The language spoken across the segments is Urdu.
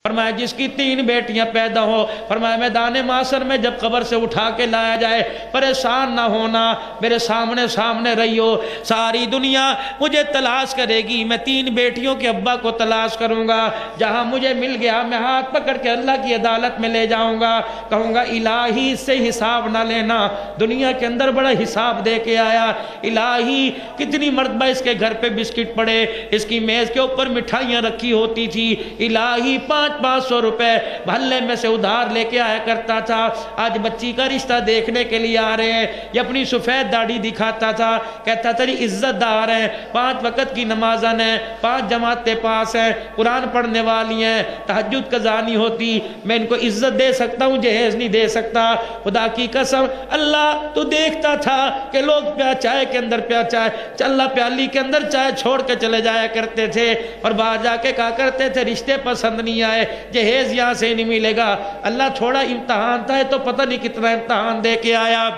فرمایا جس کی 3 بیٹیاں پیدا ہو، فرمایا میدان معاشر میں جب قبر سے اٹھا کے لایا جائے پریشان نہ ہونا، میرے سامنے رہی ہو، ساری دنیا مجھے تلاش کرے گی، میں 3 بیٹیوں کے ابا کو تلاش کروں گا، جہاں مجھے مل گیا میں ہاتھ پکڑ کے اللہ کی عدالت میں لے جاؤں گا، کہوں گا الہی اس سے حساب نہ لینا، دنیا کے اندر بڑا حساب دے کے آیا، الہی کتنی مرتبہ اس کے گھر پہ بسکٹ پڑے، اس کی میز کے اوپر مٹھائیاں رکھی ہوتی تھی، الہی 500 روپے محلے میں سے ادھار لے کے آیا کرتا تھا، آج بچی کا رشتہ دیکھنے کے لیے آ رہے ہیں، یہ اپنی سفید داڑھی دکھاتا تھا، کہتا تھا عزت دار ہیں، 5 وقت کی نمازن ہیں، 5 جماعتیں پاس ہیں، قرآن پڑھنے والی ہیں، تہجد قضا نہیں ہوتی، میں ان کو عزت دے سکتا ہوں، جہیز نہیں دے سکتا، خدا کی قسم اللہ تو دیکھتا تھا کہ لوگ چائے کے اندر چائے اللہ پیالی کے اندر چائے چھوڑ کے چلے جایا کرتے تھے، اور باہر جا کے کہا کرتے تھے رشتے پسند نہیں آئے، جہیز یہاں سے نہیں ملے گا، اللہ تھوڑا امتحان تھا تو پتہ نہیں کتنا امتحان دے کے آیا۔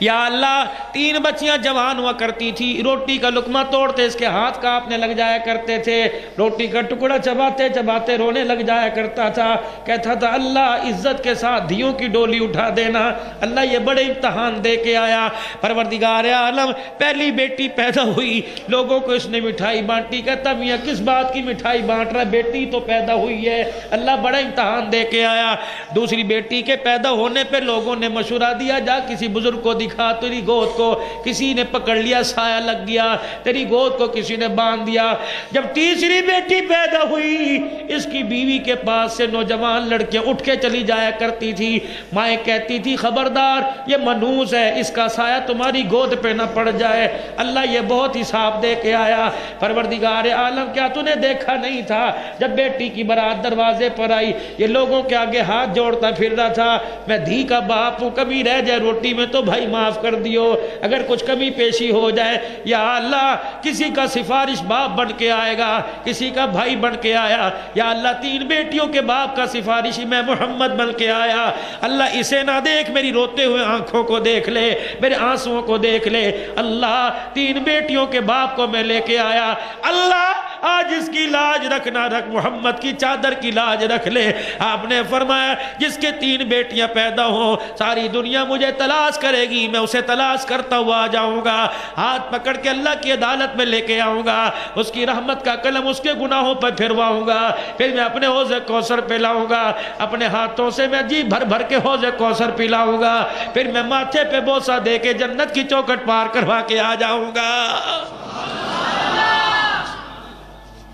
یا اللہ 3 بچیاں جوان ہوا کرتی تھی، روٹی کا لقمہ توڑتے اس کے ہاتھ کانپنے لگ جایا کرتے تھے، روٹی کا ٹکڑا چباتے رونے لگ جایا کرتا تھا، کہتا تھا اللہ عزت کے ساتھ دھیوں کی ڈولی اٹھا دینا، اللہ یہ بڑے امتحان دے کے آیا۔ پروردگار عالم پہلی بیٹی پیدا ہوئی، لوگوں کو اس نے مٹھائی بانٹی، کہتا میاں کس بات کی مٹھائی بانٹ رہا ہے، بیٹی تو پیدا ہوئی ہے، اللہ بڑا امتحان دے کے آیا۔ دوسری بیٹی کے پیدا ہونے پہ لوگوں نے مشورہ دیا جا کسی بزرگ کو دکھا، تیری گود کو کسی نے پکڑ لیا، سایہ لگ گیا، تیری گود کو کسی نے باندھ دیا۔ جب تیسری بیٹی پیدا ہوئی، اس کی بیوی کے پاس سے نوجوان لڑکیاں اٹھ کے چلی جایا کرتی تھی، مائیں کہتی تھی خبردار یہ منحوس ہے، اس کا سایہ تمہاری گود پہ نہ پڑ جائے، اللہ یہ بہت حساب دے کے آیا۔ پروردگار عالم کیا تو نے دیکھا نہیں تھا جب بیٹی کی برات دروازے پر آئی، یہ لوگوں کے آگے ہاتھ جوڑتا پھر رہا تھا، میں دھی کا باپ ہوں، کبھی رہ جائے روٹی میں تو بھائی معاف کر دیو، اگر کچھ کمی پیشی ہو جائے، یا اللہ کسی کا سفارش باپ بن کے آئے گا، کسی کا بھائی بن کے آیا، یا اللہ 3 بیٹیوں کے باپ کا سفارشی میں محمد بن کے آیا، اللہ اسے نہ دیکھ میری روتے ہوئے آنکھوں کو دیکھ لے، میرے آنسوؤں کو دیکھ لے، اللہ 3 بیٹیوں کے باپ کو میں لے کے آیا، اللہ آج اس کی لاج رکھ نہ رکھ، محمد کی چادر کی لاج رکھ لے۔ آپ نے فرمایا جس کے 3 بیٹیاں پیدا ہوں ساری دنیا مجھے تلاش کرے گی، میں اسے تلاش کرتا ہوا آ جاؤں گا، ہاتھ پکڑ کے اللہ کی عدالت میں لے کے آؤں گا، اس کی رحمت کا قلم اس کے گناہوں پر پھرواؤں گا، پھر میں اپنے حوض کوثر پلاؤں گا، اپنے ہاتھوں سے میں جی بھر بھر کے حوض کوثر پلاؤں گا، پھر میں ماتھے پہ بوسہ دے کے جنت کی چوکھٹ پار کروا کے آ جاؤں گا۔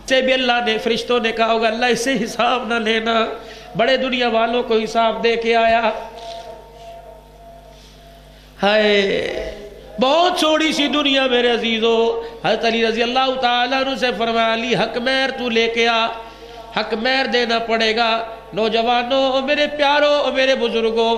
سے بھی اللہ نے فرشتوں نے کہا ہوگا اللہ اس سے حساب نہ لینا، بڑے دنیا والوں کو حساب دے کے آیا۔ ہائے بہت چھوڑی سی دنیا میرے عزیزو، حضرت علی رضی اللہ تعالیٰ عنہ سے فرمایا علی حق مہر تو لے کے آ، حق مہر دینا پڑے گا۔ نوجوانوں میرے پیاروں میرے بزرگوں،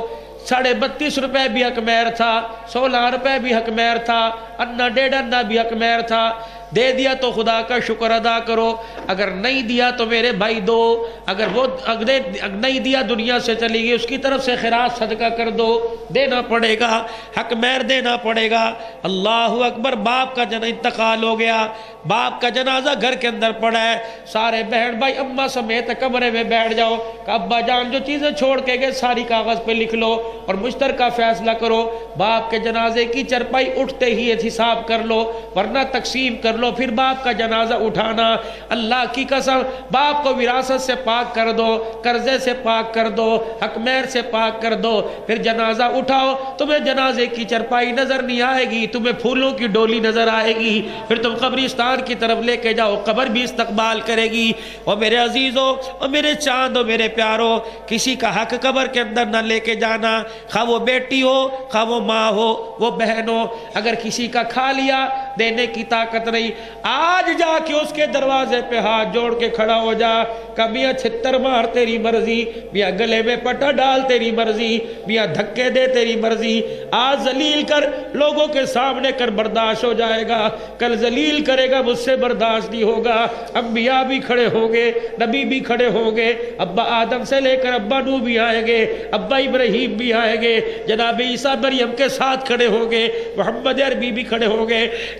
32.5 روپے بھی حق مہر تھا، 16 روپے بھی حق مہر تھا، انا 1.5 انا بھی حق مہر تھا، دے دیا تو خدا کا شکر ادا کرو، اگر نہیں دیا تو میرے بھائی دو، اگر وہ نہیں دیا دنیا سے چلی گئی اس کی طرف سے خیرات صدقہ کر دو، دینا پڑے گا، حق مہر دینا پڑے گا۔ اللہ اکبر، باپ کا انتقال ہو گیا، باپ کا جنازہ گھر کے اندر پڑا ہے، سارے بہن بھائی اماں سمیت کمرے میں بیٹھ جاؤ کہ ابا جان جو چیزیں چھوڑ کے گئے ساری کاغذ پہ لکھ لو اور مشترکہ فیصلہ کرو، باپ کے جنازے کی چرپائی اٹھتے ہی حساب کر لو ورنہ تقسیم کر لو، پھر باپ کا جنازہ اٹھانا، اللہ کی قسم باپ کو وراثت سے پاک کر دو، قرضے سے پاک کر دو، حق مہر سے پاک کر دو، پھر جنازہ اٹھاؤ، تمہیں جنازے کی چرپائی نظر نہیں آئے گی، تمہیں پھولوں کی ڈولی نظر آئے گی، پھر تم قبرستان کی طرف لے کے جاؤ، قبر بھی استقبال کرے گی۔ اور میرے عزیزوں اور میرے چاندوں میرے پیاروں، کسی کا حق قبر کے اندر نہ لے کے جانا، خواہ وہ بیٹی ہو خواہ وہ ماں ہو وہ بہن ہو، اگر کسی کا کھا لیا دینے کی طاقت نہیں، آج جا کے اس کے دروازے پہ ہاتھ جوڑ کے کھڑا ہو جا کہ میاں چھتر مار تیری مرضی، میاں گلے میں پٹا ڈال تیری مرضی، میاں دھکے دے تیری مرضی، آج ذلیل کر لوگوں کے سامنے کر برداشت ہو جائے گا، کل ذلیل کرے گا مجھ سے برداشت نہیں ہوگا۔ انبیاء بھی کھڑے ہوں گے، نبی بھی کھڑے ہوں گے، ابا آدم سے لے کر ابا نوح بھی آئیں گے، ابا ابراہیم بھی آئیں گے، جناب عیسیٰ مریم کے ساتھ کھڑے ہوں گے، محمد عربی بھی کھڑے ہوں گے،